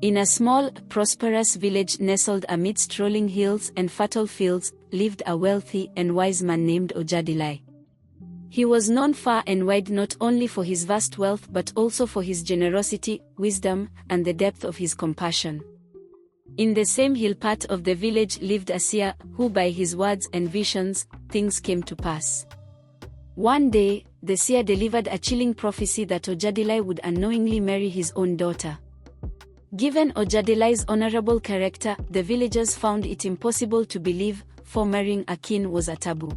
In a small, prosperous village nestled amidst rolling hills and fertile fields, lived a wealthy and wise man named Ojadili. He was known far and wide not only for his vast wealth but also for his generosity, wisdom, and the depth of his compassion. In the same hill part of the village lived a seer, who by his words and visions, things came to pass. One day, the seer delivered a chilling prophecy that Ojadili would unknowingly marry his own daughter. Given Ojadili's honorable character, the villagers found it impossible to believe, for marrying a kin was a taboo.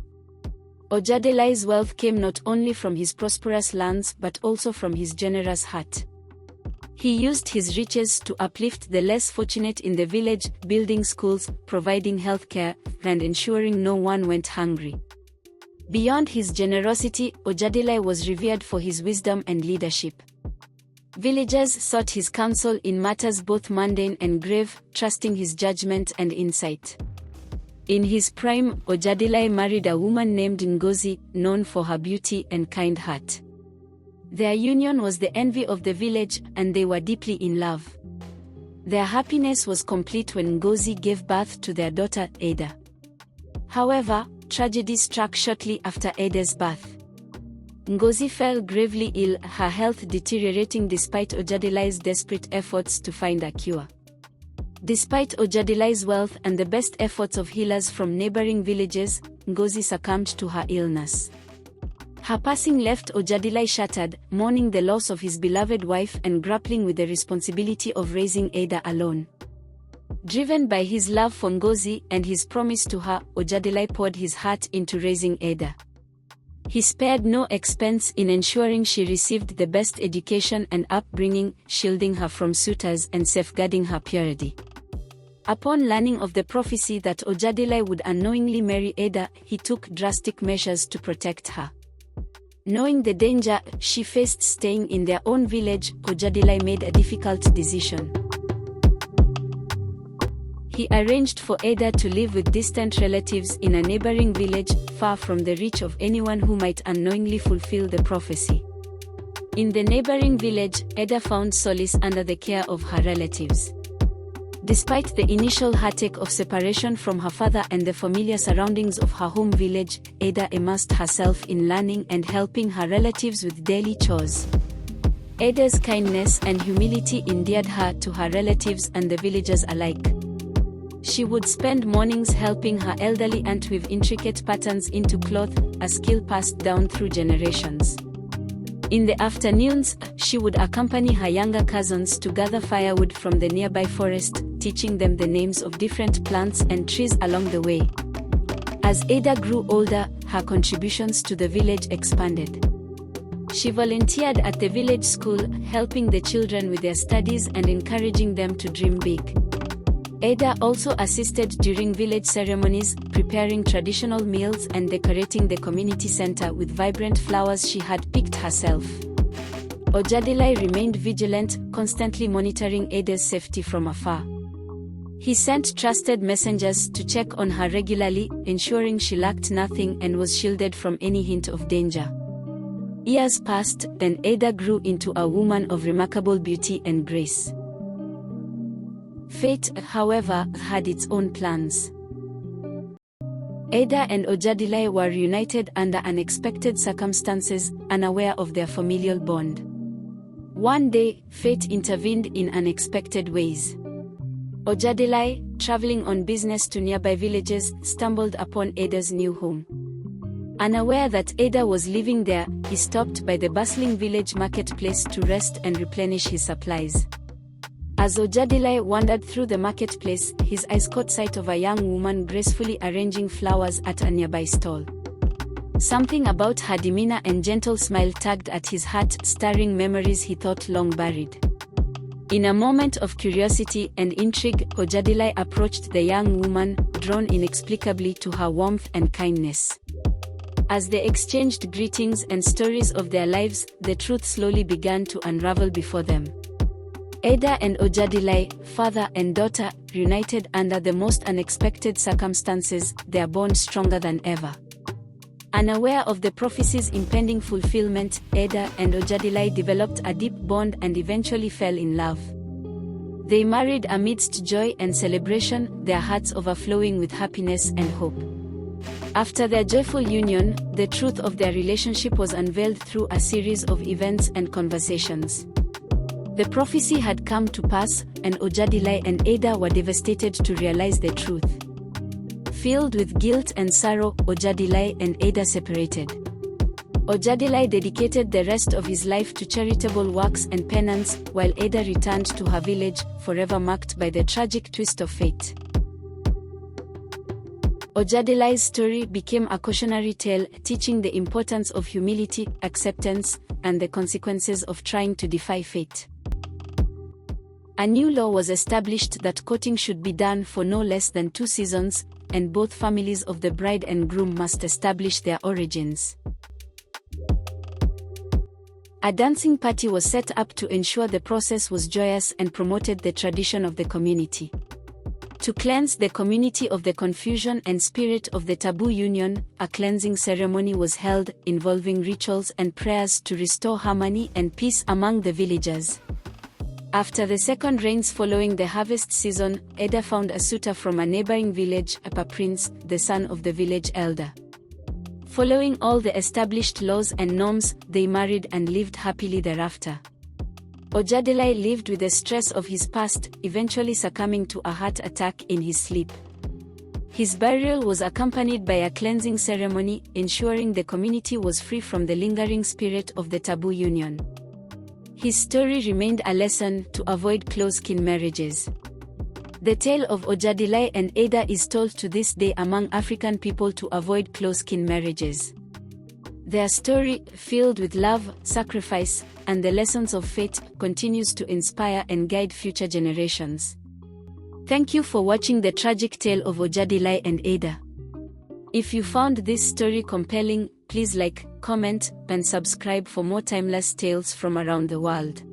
Ojadili's wealth came not only from his prosperous lands but also from his generous heart. He used his riches to uplift the less fortunate in the village, building schools, providing health care, and ensuring no one went hungry. Beyond his generosity, Ojadili was revered for his wisdom and leadership. Villagers sought his counsel in matters both mundane and grave, trusting his judgment and insight. In his prime, Ojadili married a woman named Ngozi, known for her beauty and kind heart. Their union was the envy of the village, and they were deeply in love. Their happiness was complete when Ngozi gave birth to their daughter, Ada. However, tragedy struck shortly after Ada's birth. Ngozi fell gravely ill, her health deteriorating despite Ojadili's desperate efforts to find a cure. Despite Ojadili's wealth and the best efforts of healers from neighboring villages, Ngozi succumbed to her illness. Her passing left Ojadili shattered, mourning the loss of his beloved wife and grappling with the responsibility of raising Ada alone. Driven by his love for Ngozi and his promise to her, Ojadili poured his heart into raising Ada. He spared no expense in ensuring she received the best education and upbringing, shielding her from suitors and safeguarding her purity. Upon learning of the prophecy that Ojadili would unknowingly marry Ada, he took drastic measures to protect her. Knowing the danger she faced staying in their own village, Ojadili made a difficult decision. He arranged for Ada to live with distant relatives in a neighboring village, far from the reach of anyone who might unknowingly fulfill the prophecy. In the neighboring village, Ada found solace under the care of her relatives. Despite the initial heartache of separation from her father and the familiar surroundings of her home village, Ada immersed herself in learning and helping her relatives with daily chores. Ada's kindness and humility endeared her to her relatives and the villagers alike. She would spend mornings helping her elderly aunt weave intricate patterns into cloth, a skill passed down through generations. In the afternoons, she would accompany her younger cousins to gather firewood from the nearby forest, teaching them the names of different plants and trees along the way. As Ada grew older, her contributions to the village expanded. She volunteered at the village school, helping the children with their studies and encouraging them to dream big. Ada also assisted during village ceremonies, preparing traditional meals and decorating the community center with vibrant flowers she had picked herself. Ojadili remained vigilant, constantly monitoring Ada's safety from afar. He sent trusted messengers to check on her regularly, ensuring she lacked nothing and was shielded from any hint of danger. Years passed, and Ada grew into a woman of remarkable beauty and grace. Fate, however, had its own plans. Ada and Ojadili were reunited under unexpected circumstances, unaware of their familial bond. One day, fate intervened in unexpected ways. Ojadili, traveling on business to nearby villages, stumbled upon Ada's new home. Unaware that Ada was living there, he stopped by the bustling village marketplace to rest and replenish his supplies. As Ojadili wandered through the marketplace, his eyes caught sight of a young woman gracefully arranging flowers at a nearby stall. Something about her demeanor and gentle smile tugged at his heart, stirring memories he thought long buried. In a moment of curiosity and intrigue, Ojadili approached the young woman, drawn inexplicably to her warmth and kindness. As they exchanged greetings and stories of their lives, the truth slowly began to unravel before them. Ada and Ojadili, father and daughter, reunited under the most unexpected circumstances, their bond stronger than ever. Unaware of the prophecy's impending fulfillment, Ada and Ojadili developed a deep bond and eventually fell in love. They married amidst joy and celebration, their hearts overflowing with happiness and hope. After their joyful union, the truth of their relationship was unveiled through a series of events and conversations. The prophecy had come to pass, and Ojadili and Ada were devastated to realize the truth. Filled with guilt and sorrow, Ojadili and Ada separated. Ojadili dedicated the rest of his life to charitable works and penance, while Ada returned to her village, forever marked by the tragic twist of fate. Ojadili's story became a cautionary tale, teaching the importance of humility, acceptance, and the consequences of trying to defy fate. A new law was established that courting should be done for no less than 2 seasons, and both families of the bride and groom must establish their origins. A dancing party was set up to ensure the process was joyous and promoted the tradition of the community. To cleanse the community of the confusion and spirit of the taboo union, a cleansing ceremony was held, involving rituals and prayers to restore harmony and peace among the villagers. After the second rains following the harvest season, Ada found a suitor from a neighboring village, a prince, the son of the village elder. Following all the established laws and norms, they married and lived happily thereafter. Ojadili lived with the stress of his past, eventually succumbing to a heart attack in his sleep. His burial was accompanied by a cleansing ceremony, ensuring the community was free from the lingering spirit of the taboo union. His story remained a lesson to avoid close-kin marriages. The tale of Ojadili and Ada is told to this day among African people to avoid close-kin marriages. Their story, filled with love, sacrifice, and the lessons of fate, continues to inspire and guide future generations. Thank you for watching the tragic tale of Ojadili and Ada. If you found this story compelling, please like, comment, and subscribe for more timeless tales from around the world.